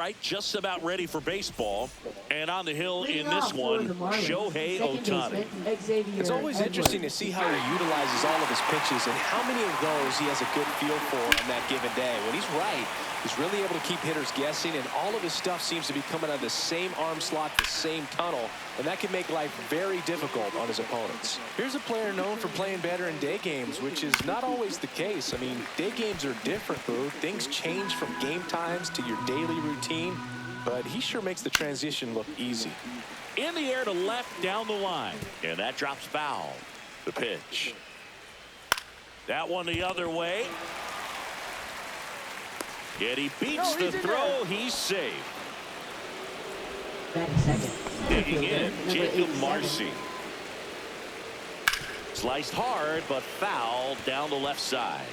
right, just about ready for baseball. And on the hill in this one, Shohei Ohtani. It's always interesting to see how he utilizes all of his pitches and how many of those he has a good feel for on that given day. When he's right, he's really able to keep hitters guessing, and all of his stuff seems to be coming out of the same arm slot, the same tunnel, and that can make life very difficult on his opponents. Here's a player known for playing better in day games, which is not always the case. I mean, day games are different, Boo. Things change from game times to your daily routine, but he sure makes the transition look easy. In the air to left down the line, and that drops foul. The pitch. That one the other way. Yet he beats the throw. He's safe. Digging in, Jacob Marcy. Sliced hard, but foul down the left side.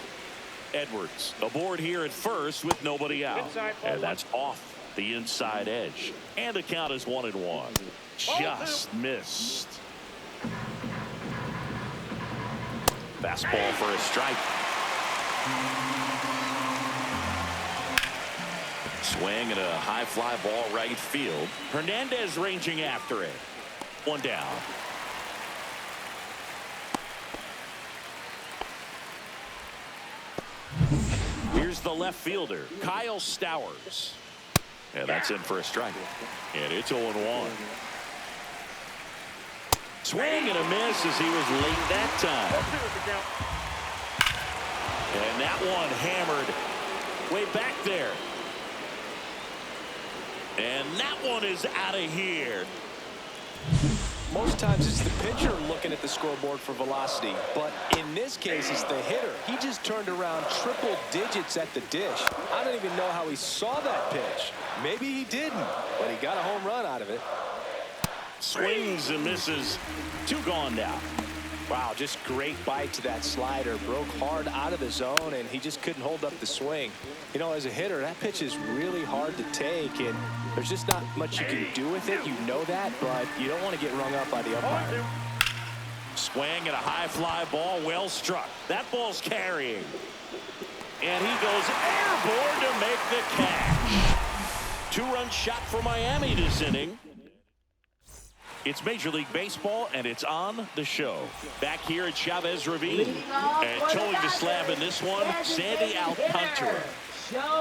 Edwards aboard here at first with nobody out. And that's off the inside edge. And the count is 1-1. Just missed. Fastball for a strike. Swing and a high fly ball right field. Hernandez ranging after it. One down. Here's the left fielder, Kyle Stowers. And that's in for a strike. And it's 0-1. Swing and a miss as he was late that time. And that one hammered way back there. And that one is out of here. Most times it's the pitcher looking at the scoreboard for velocity, but in this case it's the hitter. He just turned around triple digits at the dish. I don't even know how he saw that pitch. Maybe he didn't, but he got a home run out of it. Swings and misses. 2 gone now. Wow, just great bite to that slider. Broke hard out of the zone, and he just couldn't hold up the swing. You know, as a hitter, that pitch is really hard to take, and there's just not much you can do with it. You know that, but you don't want to get rung up by the umpire. Swing and a high fly ball, well struck. That ball's carrying. And he goes airborne to make the catch. 2-run shot for Miami this inning. It's Major League Baseball, and it's on the show. Back here at Chavez Ravine. And towing the slab in this one, Sandy Alcantara.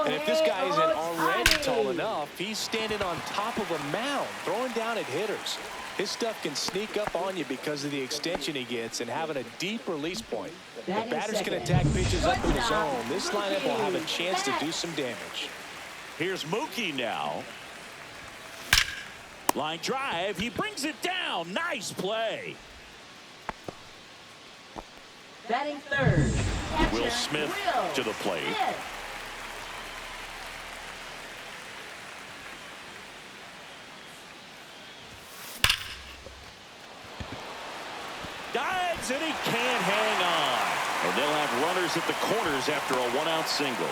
And if this guy isn't already tall enough, he's standing on top of a mound, throwing down at hitters. His stuff can sneak up on you because of the extension he gets and having a deep release point. The batters can attack pitches up in the zone. This lineup will have a chance to do some damage. Here's Mookie now. Line drive, he brings it down. Nice play. Batting third, Will Smith to the plate. Dives, and he can't hang on. And they'll have runners at the corners after a 1-out single.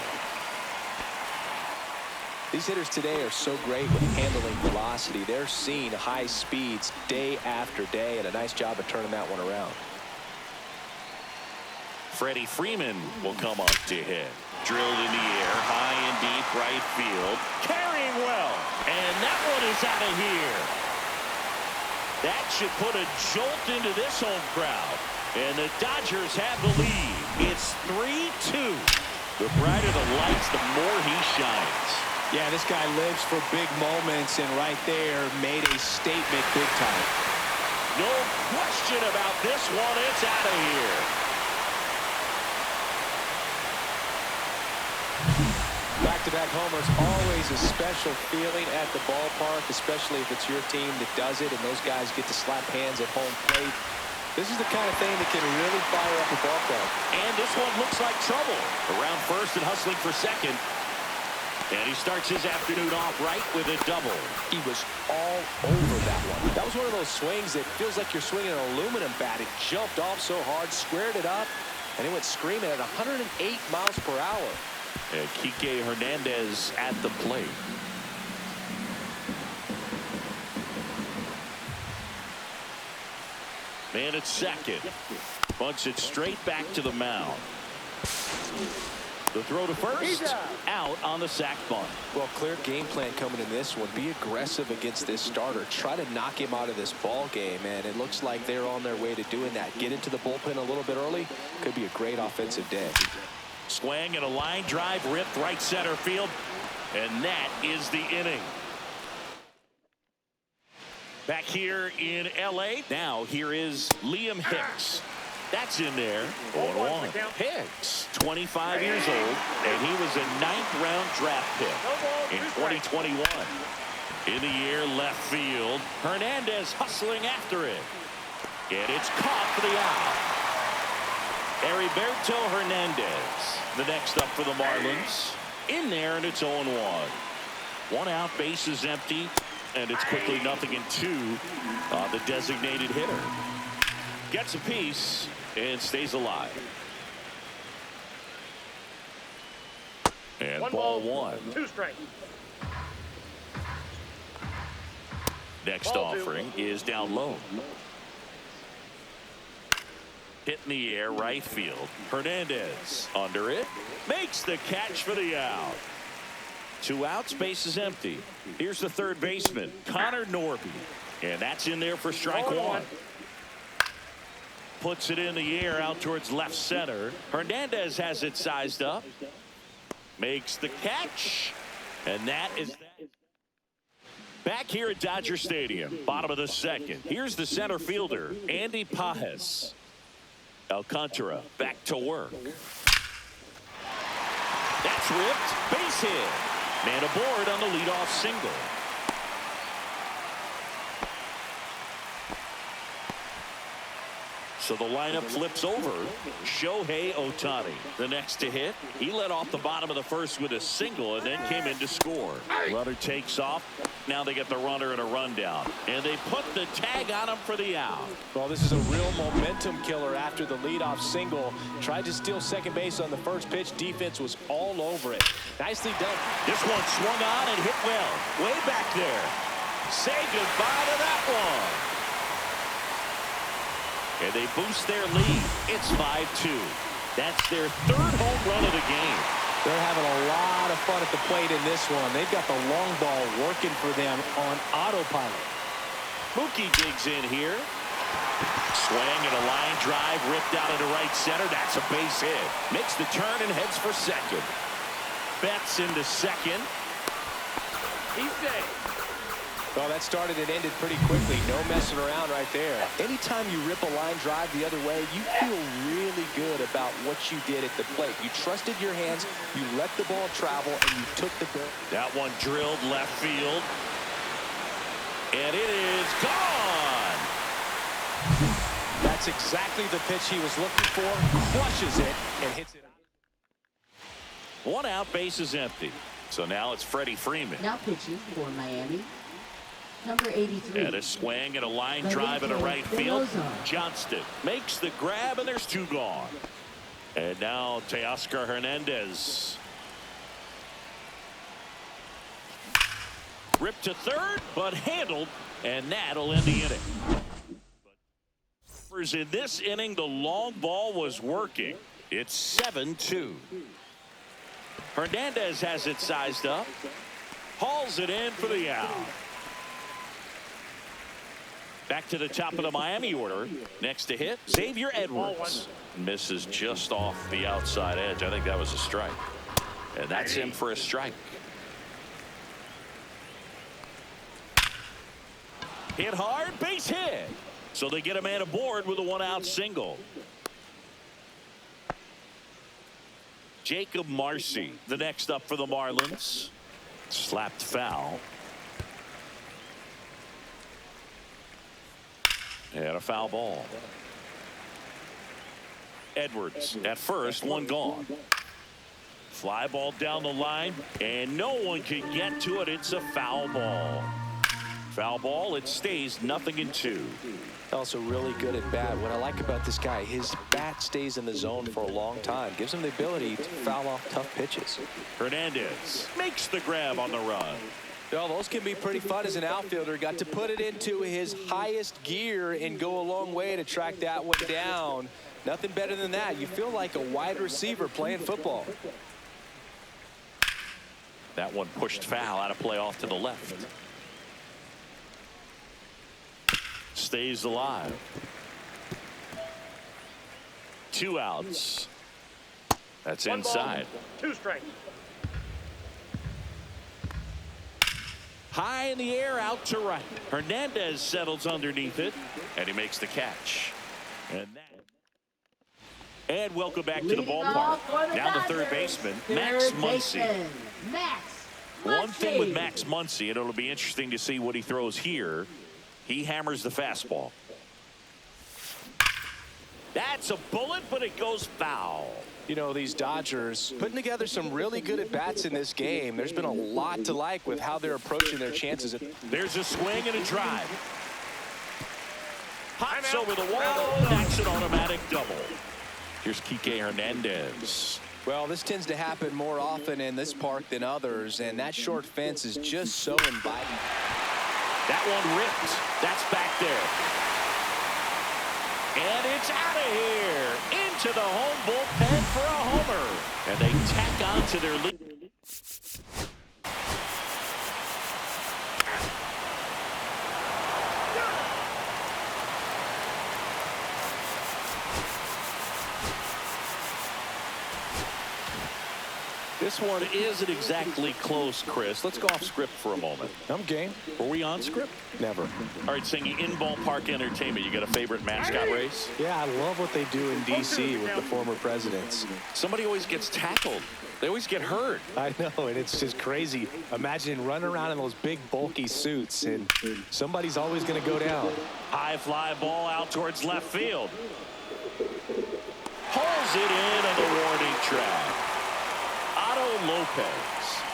These hitters today are so great with handling velocity. They're seeing high speeds day after day, and a nice job of turning that one around. Freddie Freeman will come up to hit. Drilled in the air, high and deep right field. Carrying well. And that one is out of here. That should put a jolt into this home crowd. And the Dodgers have the lead. It's 3-2. The brighter the lights, the more he shines. Yeah, this guy lives for big moments, and right there made a statement big time. No question about this one. It's out of here. Back-to-back homers, always a special feeling at the ballpark, especially if it's your team that does it and those guys get to slap hands at home plate. This is the kind of thing that can really fire up a ball club. And this one looks like trouble. Around first and hustling for second. And he starts his afternoon off right with a double. He was all over that one. That was one of those swings that feels like you're swinging an aluminum bat. It jumped off so hard, squared it up, and it went screaming at 108 miles per hour. And Kike Hernandez at the plate. Man at second. Bunts it straight back to the mound. The throw to first, out on the sac bunt. Well, clear game plan coming in this one. Be aggressive against this starter. Try to knock him out of this ball game, and it looks like they're on their way to doing that. Get into the bullpen a little bit early. Could be a great offensive day. Swing and a line drive ripped right center field, and that is the inning. Back here in L.A. Now here is Liam Hicks. That's in there. 0-1. Hicks, 25 years old, and he was a 9th-round draft pick in 2021. In the air, left field. Hernandez hustling after it. And it's caught for the out. Heriberto Hernandez, the next up for the Marlins. In there, and it's 0-1. 1 out, base is empty, and it's quickly 0-2 on the designated hitter. Gets a piece and stays alive. And ball 1. 2 strikes. Next offering is down low. Hit in the air, right field. Hernandez under it. Makes the catch for the out. 2 outs, base is empty. Here's the third baseman, Connor Norby. And that's in there for strike 1. Puts it in the air out towards left center. Hernandez has it sized up. Makes the catch. And that is that. Back here at Dodger Stadium, bottom of the 2nd. Here's the center fielder, Andy Pages. Alcantara back to work. That's ripped. Base hit. Man aboard on the leadoff single. So the lineup flips over. Shohei Ohtani, the next to hit. He led off the bottom of the 1st with a single and then came in to score. Runner takes off. Now they get the runner and a rundown. And they put the tag on him for the out. Well, this is a real momentum killer after the leadoff single. Tried to steal second base on the first pitch. Defense was all over it. Nicely done. This one swung on and hit well. Way back there. Say goodbye to that one. And they boost their lead. It's 5-2. That's their 3rd home run of the game. They're having a lot of fun at the plate in this one. They've got the long ball working for them on autopilot. Mookie digs in here. Swing and a line drive ripped out into right center. That's a base hit. Makes the turn and heads for second. Betts into second. He's safe. Well, that started and ended pretty quickly. No messing around right there. Anytime you rip a line drive the other way, you feel really good about what you did at the plate. You trusted your hands, you let the ball travel, and you took the ball. That one drilled left field. And it is gone. That's exactly the pitch he was looking for. Crushes it and hits it. 1 out, base is empty. So now it's Freddie Freeman. Now pitching for Miami, number 83. And a swing and a line drive into right field. Johnston makes the grab, and there's 2 gone. And now Teoscar Hernandez. Ripped to third, but handled, and that'll end the inning. In this inning, the long ball was working. It's 7-2. Hernandez has it sized up. Hauls it in for the out. Back to the top of the Miami order. Next to hit, Xavier Edwards. Misses just off the outside edge. I think that was a strike. And that's him for a strike. Hit hard, base hit. So they get a man aboard with a 1-out single. Jacob Marcy, the next up for the Marlins. Slapped foul. And a foul ball. Edwards at first, 1 gone. Fly ball down the line, and no one can get to it. It's a foul ball. Foul ball, it stays 0-2. Also really good at bat. What I like about this guy, his bat stays in the zone for a long time. Gives him the ability to foul off tough pitches. Hernandez makes the grab on the run. Well, those can be pretty fun as an outfielder. Got to put it into his highest gear and go a long way to track that one down. Nothing better than that. You feel like a wide receiver playing football. That one pushed foul, out of play off to the left. Stays alive. 2 outs. That's inside. 2 strikes. High in the air, out to right. Hernandez settles underneath it, and he makes the catch. And welcome back to the ballpark. Now the third baseman, Max Muncy. One thing with Max Muncy, and it'll be interesting to see what he throws here. He hammers the fastball. That's a bullet, but it goes foul. You know, these Dodgers putting together some really good at-bats in this game. There's been a lot to like with how they're approaching their chances. There's a swing and a drive. Hops over the wall. That's an automatic double. Here's Kike Hernandez. Well, this tends to happen more often in this park than others, and that short fence is just so inviting. That one ripped. That's back there. And it's out of here. Into the home bullpen for a homer. And they tack on to their lead. This one isn't exactly close, Chris. Let's go off script for a moment. I'm game. Were we on script? Never. All right, Singy, in ballpark entertainment, you got a favorite mascot race? Yeah, I love what they do in D.C. with the former presidents. Somebody always gets tackled. They always get hurt. I know, and it's just crazy. Imagine running around in those big, bulky suits, and somebody's always going to go down. High fly ball out towards left field. Pulls it in on the warning track. Otto Lopez,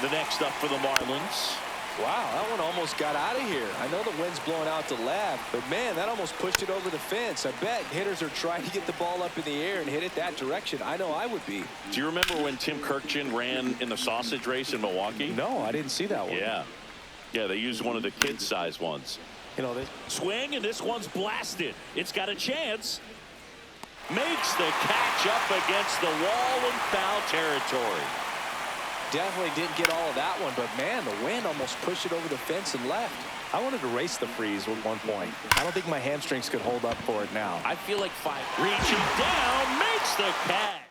the next up for the Marlins. Wow, that one almost got out of here. I know the wind's blowing out to left, but man, that almost pushed it over the fence. I bet hitters are trying to get the ball up in the air and hit it that direction. I know I would be. Do you remember when Tim Kirkjian ran in the sausage race in Milwaukee? No, I didn't see that one. Yeah, they used one of the kid-size ones. You know, they swing, and this one's blasted. It's got a chance. Makes the catch up against the wall in foul territory. Definitely didn't get all of that one, but man, the wind almost pushed it over the fence and left. I wanted to race the freeze at one point. I don't think my hamstrings could hold up for it now. I feel like 5. Reaching down, makes the catch.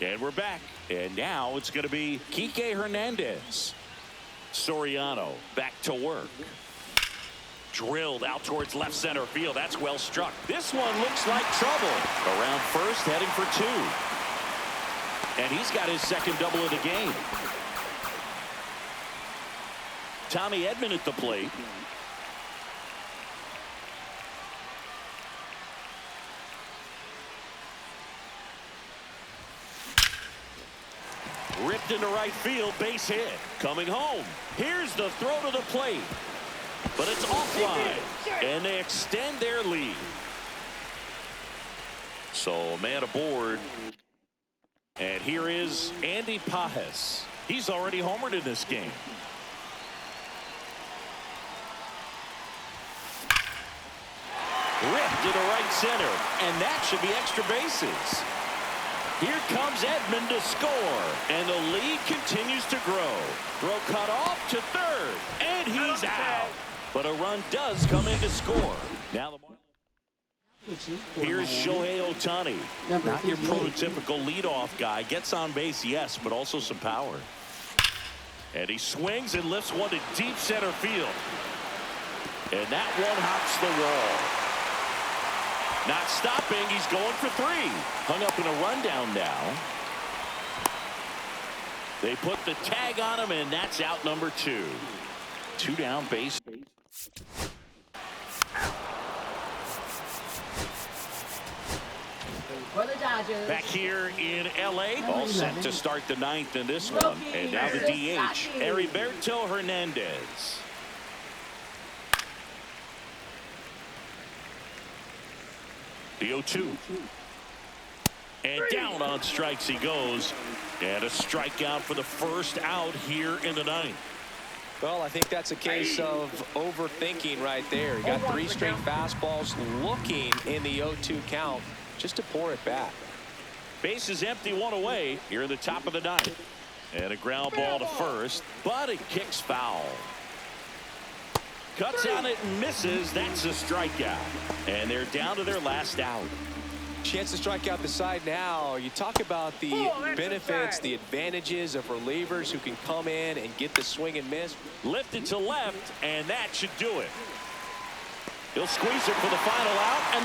And we're back. And now it's going to be Kike Hernandez. Soriano back to work. Drilled out towards left center field. That's well struck. This one looks like trouble. Around first, heading for 2. And he's got his second double of the game. Tommy Edman at the plate. Ripped into right field, base hit. Coming home. Here's the throw to the plate. But it's offline. And they extend their lead. So, man aboard. And here is Andy Pajes. He's already homered in this game. Ripped into right center. And that should be extra bases. Here comes Edman to score. And the lead continues to grow. Throw cut off to third. And he's out. But a run does come in to score. Now the here's Shohei Ohtani. Not your prototypical leadoff guy. Gets on base, yes, but also some power. And he swings and lifts one to deep center field. And that one hops the wall. Not stopping. He's going for 3. Hung up in a rundown now. They put the tag on him, and that's out number 2. 2 down base. For the Dodgers. Back here in L.A. All set to start the 9th in this one. And now the DH, Heriberto Hernandez. The 0-2. And down on strikes he goes. And a strikeout for the first out here in the 9th. Well, I think that's a case of overthinking right there. He got 3 straight fastballs looking in the 0-2 count just to pour it back. Base is empty, 1 away here in the top of the 9th. And a ground ball to first, but it kicks foul. Cuts on it and misses. That's a strikeout. And they're down to their last out. Chance to strike out the side now. You talk about the benefits, the advantages of relievers who can come in and get the swing and miss. Lifted to left, and that should do it. He'll squeeze it for the final out. And